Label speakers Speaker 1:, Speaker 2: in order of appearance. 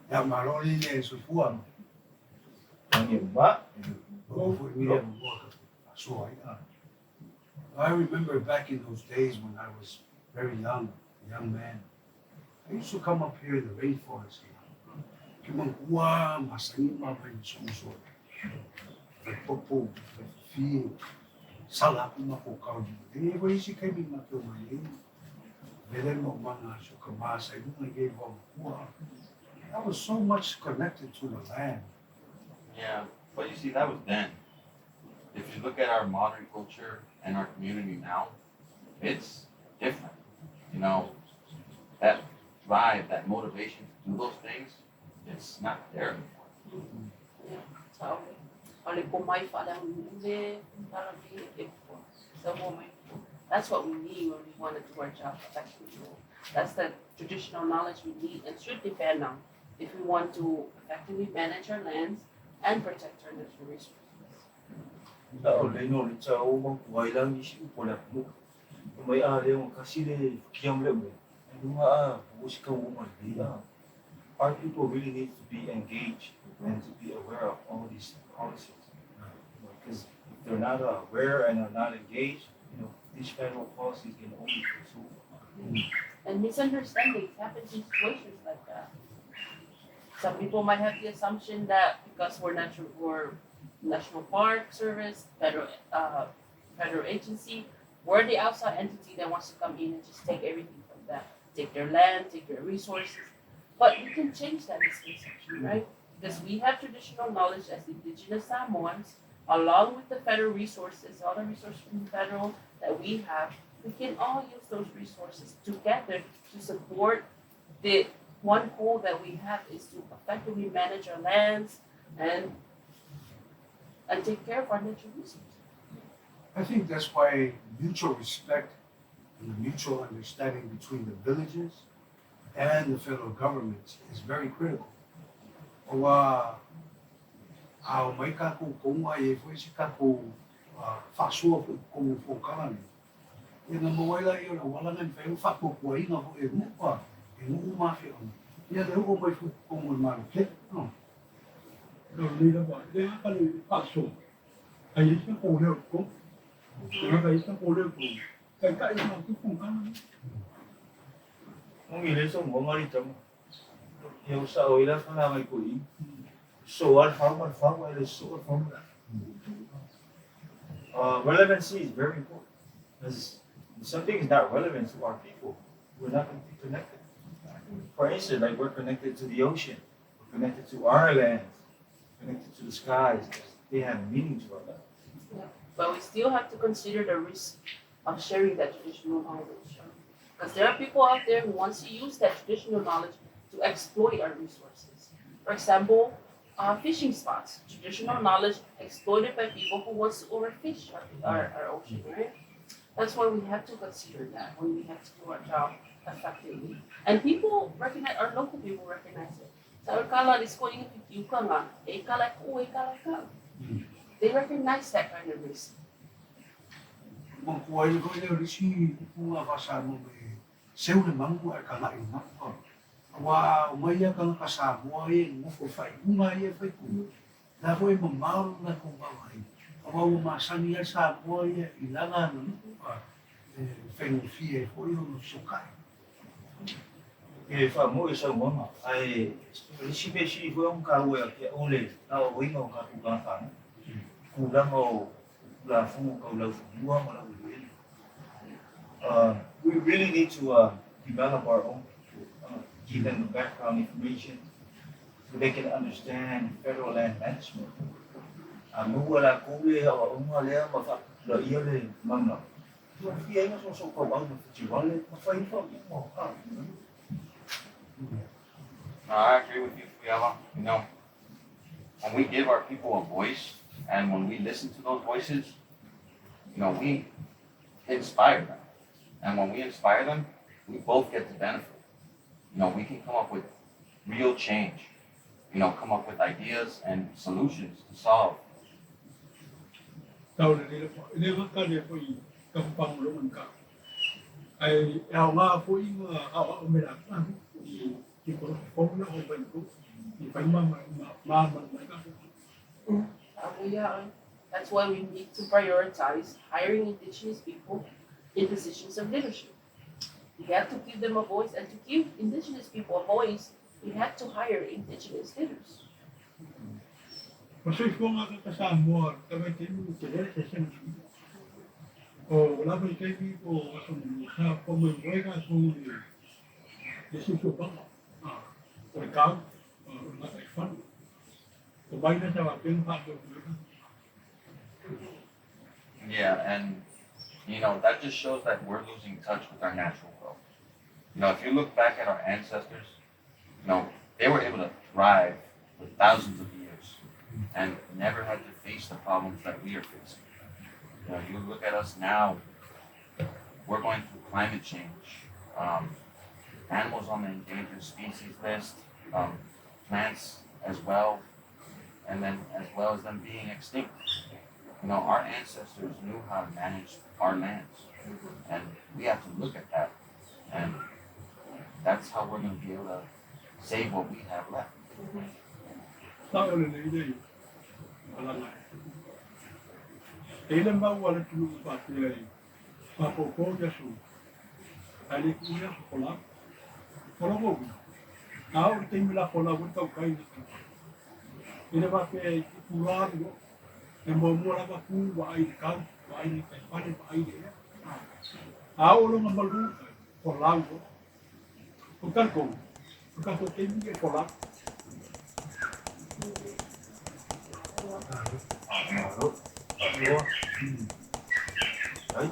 Speaker 1: Ya maroli le su fua.
Speaker 2: Ba?
Speaker 1: I remember back in those days when I was very young, a young man. I used to come up here in the rainforest. Kimangua, masangima pa yung suso. Popo, feel, sala ko makukaw. Eh, wala si kami makumayin. Velen mo mga sukamasa, yung nagay ko I was so much connected to the land.
Speaker 3: Yeah, but you see, that was then. If you look at our modern culture and our community now, it's different. You know, that drive, that motivation to do those things, it's not there anymore.
Speaker 4: So, only pumay pa lang muli, parang so that's what we need when we want to do our job effectively. That's the traditional knowledge we need and should depend on if we want to effectively manage our lands and protect our natural resources.
Speaker 2: Leno le cha o mo wai lang ni si po la mo. Mai le mo kasi le kiam le mo. Nunga o si ka o mo dia. Our people really need to be engaged and to be aware of all these policies. Because if they're not aware and are not engaged, these federal policies can only pursue.
Speaker 4: And misunderstandings happen in situations like that. Some people might have the assumption that because we're National Park Service, federal agency, we're the outside entity that wants to come in and just take everything from them, take their land, take their resources. But you can change that misconception, right? Because we have traditional knowledge as Indigenous Samoans, along with the federal resources, all the resources from the federal that we have. We can all use those resources together to support the one goal that we have is to effectively manage our lands and take care of our natural resources.
Speaker 1: I think that's why mutual respect and the mutual understanding between the villages and the federal government is very critical. Owa ao mai ka ko konga e foi si ka ko fasua ko mo fokala ni. E na mo wala yo na wala na fe fa ko ko ina fo e mo pa e mo ma fe on. Ya le o mai fu ko mo ma ke no.
Speaker 5: Rồi đi ra ngoài để cái này phát sổ, ai sẽ cố được cũng, nó phải sẽ cố được cũng, cái mà cũng không có.
Speaker 2: Ang ileso mo nga rito mo. Yung sa oila pa naman ko so farmer is so farmer. Relevancy is very important. Because something is not relevant to our people, we're not going to be connected. For instance, like we're connected to the ocean, we're connected to our lands, connected to the skies. They have meaning to our lives.
Speaker 4: Yeah. But we still have to consider the risk of sharing that traditional knowledge. Because there are people out there who want to use that traditional knowledge to exploit our resources. For example, fishing spots, traditional knowledge exploited by people who want to overfish our ocean, right? That's why we have to consider that when we have to do our job effectively. And people recognize, our local people recognize it. They recognize that kind of risk.
Speaker 1: Seu le mangu e kala I napa. Wa maya kang kasabo e ngofo fai uma e fai ku. Na foi mamau na ko mai. Wa uma sani e sa bo e ilanga no pa. Fai no fie foi no sokai.
Speaker 2: E fa mo isa mo ma. Ai risibe si foi ka we ke ole. Na o wingo ka ku ka fa. Ku la mo la fu ka la fu mo la we really need to develop our own people, give them the background information so they can understand federal land management. Wala ko le o le ma fa lo ia le mama. Yo fui aí nós somos com algo futebol, mas foi informal.
Speaker 3: I agree with you, Fuyama. You know, when we give our people a voice and when we listen to those voices, we inspire them. And when we inspire them, we both get the benefit. We can come up with real change. Come up with ideas and solutions to solve.
Speaker 5: Tao là đi là cái này phải cầm bằng lúc mình cầm. Ai ảo nga phải mà ảo mình làm ăn chỉ có phong nó không bình cũng
Speaker 4: That's why we need to prioritize hiring Indigenous people in positions of leadership. We have to give them a voice, and to give Indigenous people a voice, we have to hire Indigenous leaders.
Speaker 5: Masih kau ngata ke Samoa, kami temu cedera sesen. Oh, lama temu ko asam sa pemerintah semua ni. Jadi cuba, terkau, mata ikan. Kebanyakan saya tengok tu.
Speaker 3: Yeah, and you know that just shows that we're losing touch with our natural world. You know, if you look back at our ancestors, you know, they were able to thrive for thousands of years and never had to face the problems that we are facing. You know, you look at us now, we're going through climate change, animals on the endangered species list, plants as well, and then as well as them being extinct. You know, our ancestors knew how to manage our lands, and we have to look at that, and that's how we're going to be able to save what we have left.
Speaker 5: Tahu ni dia. Alangai. Ele mau wala tu pati ai. Papo ko ya su. Ali kuya sekolah. Sekolah ko. Tahu kita mila sekolah pun tahu kai ni. Ele pakai pulang tu. Yang bawa apa pun buat kan, buat ini kan, panen buat ini. Tahu orang ngambil tu sekolah tu. Bukan kau tinggi sekolah.
Speaker 2: Đấy.